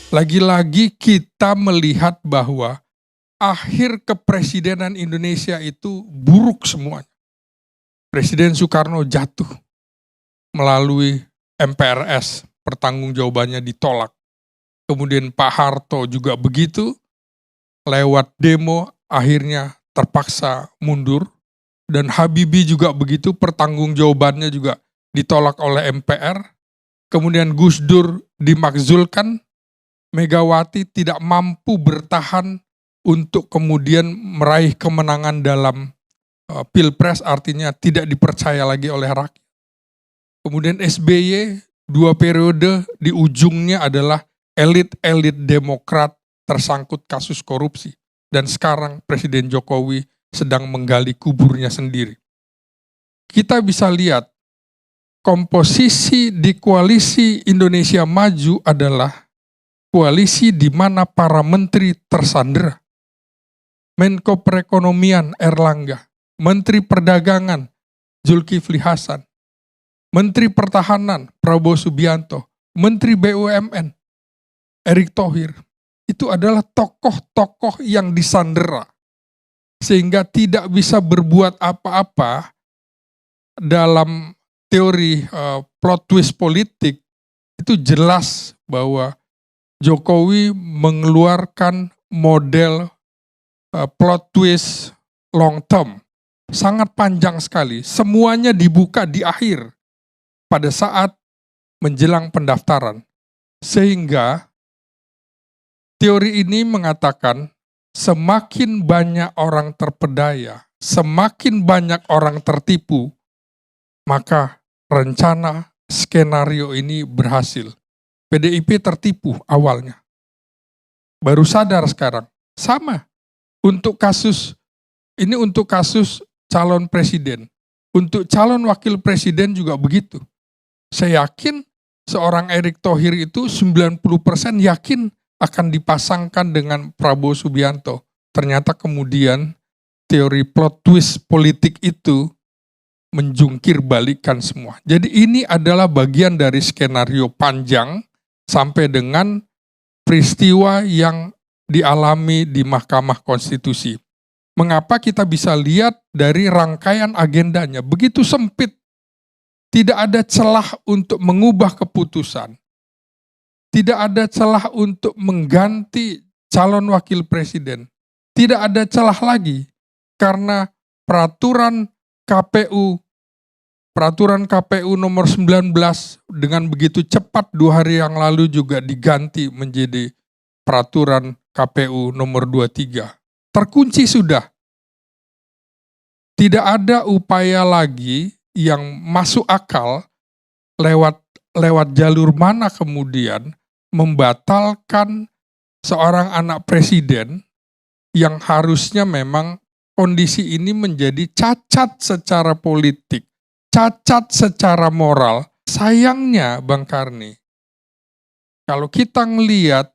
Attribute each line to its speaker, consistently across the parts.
Speaker 1: Lagi-lagi kita melihat bahwa akhir kepresidenan Indonesia itu buruk semuanya. Presiden Soekarno jatuh melalui MPRS, pertanggungjawabannya ditolak. Kemudian Pak Harto juga begitu, lewat demo akhirnya terpaksa mundur. Dan Habibie juga begitu, pertanggungjawabannya juga ditolak oleh MPR. Kemudian Gus Dur dimakzulkan, Megawati tidak mampu bertahan untuk kemudian meraih kemenangan dalam Pilpres, artinya tidak dipercaya lagi oleh rakyat. Kemudian SBY 2 periode, di ujungnya adalah elit-elit Demokrat tersangkut kasus korupsi. Dan sekarang Presiden Jokowi sedang menggali kuburnya sendiri. Kita bisa lihat komposisi di koalisi Indonesia Maju adalah koalisi di mana para menteri tersandera. Menko Perekonomian Erlangga, Menteri Perdagangan Zulkifli Hasan, Menteri Pertahanan Prabowo Subianto, Menteri BUMN Erick Thohir. Itu adalah tokoh-tokoh yang disandera, sehingga tidak bisa berbuat apa-apa. Dalam teori plot twist politik, itu jelas bahwa Jokowi mengeluarkan model plot twist long term, sangat panjang sekali. Semuanya dibuka di akhir, pada saat menjelang pendaftaran. Sehingga teori ini mengatakan semakin banyak orang terpedaya, semakin banyak orang tertipu, maka rencana skenario ini berhasil. PDIP tertipu awalnya, baru sadar sekarang. Sama untuk kasus ini, untuk kasus calon presiden, untuk calon wakil presiden juga begitu. Saya yakin seorang Erick Thohir itu 90% yakin akan dipasangkan dengan Prabowo Subianto. Ternyata kemudian teori plot twist politik itu menjungkir balikan semua. Jadi ini adalah bagian dari skenario panjang sampai dengan peristiwa yang dialami di Mahkamah Konstitusi. Mengapa kita bisa lihat dari rangkaian agendanya begitu sempit, tidak ada celah untuk mengubah keputusan, tidak ada celah untuk mengganti calon wakil presiden, tidak ada celah lagi karena peraturan KPU nomor 19 dengan begitu cepat 2 hari yang lalu juga diganti menjadi peraturan KPU nomor 23. Terkunci sudah. Tidak ada upaya lagi yang masuk akal lewat jalur mana kemudian membatalkan seorang anak presiden yang harusnya memang kondisi ini menjadi cacat secara politik, cacat secara moral. Sayangnya Bang Karni, kalau kita ngelihat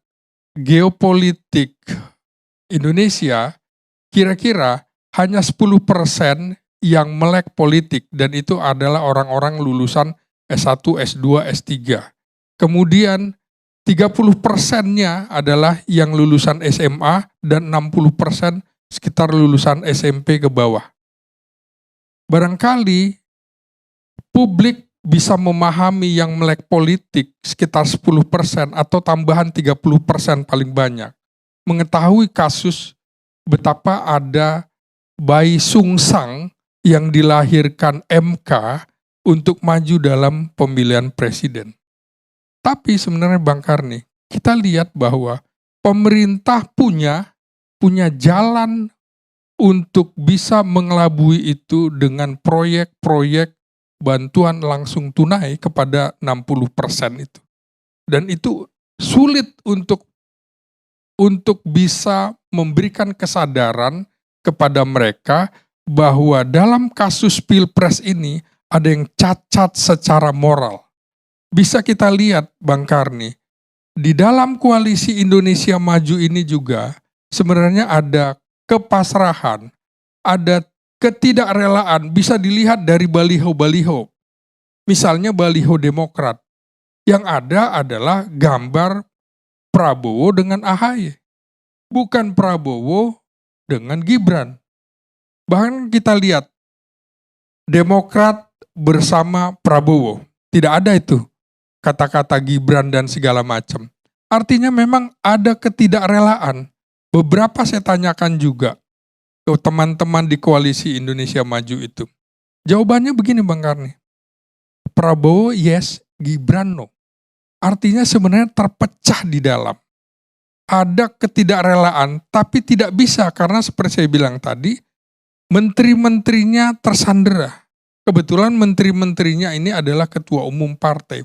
Speaker 1: geopolitik Indonesia, kira-kira hanya 10% yang melek politik, dan itu adalah orang-orang lulusan S1, S2, S3. Kemudian 30%-nya adalah yang lulusan SMA dan 60% sekitar lulusan SMP ke bawah. Barangkali publik bisa memahami yang melek politik sekitar 10% atau tambahan 30% paling banyak. Mengetahui kasus betapa ada bayi sungsang yang dilahirkan MK untuk maju dalam pemilihan presiden. Tapi sebenarnya Bang Karni, kita lihat bahwa pemerintah punya jalan untuk bisa mengelabui itu dengan proyek-proyek bantuan langsung tunai kepada 60% itu. Dan itu sulit untuk bisa memberikan kesadaran kepada mereka bahwa dalam kasus Pilpres ini ada yang cacat secara moral. Bisa kita lihat Bang Karni, di dalam koalisi Indonesia Maju ini juga sebenarnya ada kepasrahan, ada ketidakrelaan, bisa dilihat dari baliho-baliho. Misalnya baliho Demokrat, yang ada adalah gambar Prabowo dengan AHY, bukan Prabowo dengan Gibran. Bahkan kita lihat Demokrat bersama Prabowo, tidak ada itu kata-kata Gibran dan segala macam. Artinya memang ada ketidakrelaan. Beberapa saya tanyakan juga ke teman-teman di Koalisi Indonesia Maju itu. Jawabannya begini Bang Karni, Prabowo yes, Gibran no. Artinya sebenarnya terpecah di dalam. Ada ketidakrelaan, tapi tidak bisa karena seperti saya bilang tadi, menteri-menterinya tersandera. Kebetulan menteri-menterinya ini adalah ketua umum partai.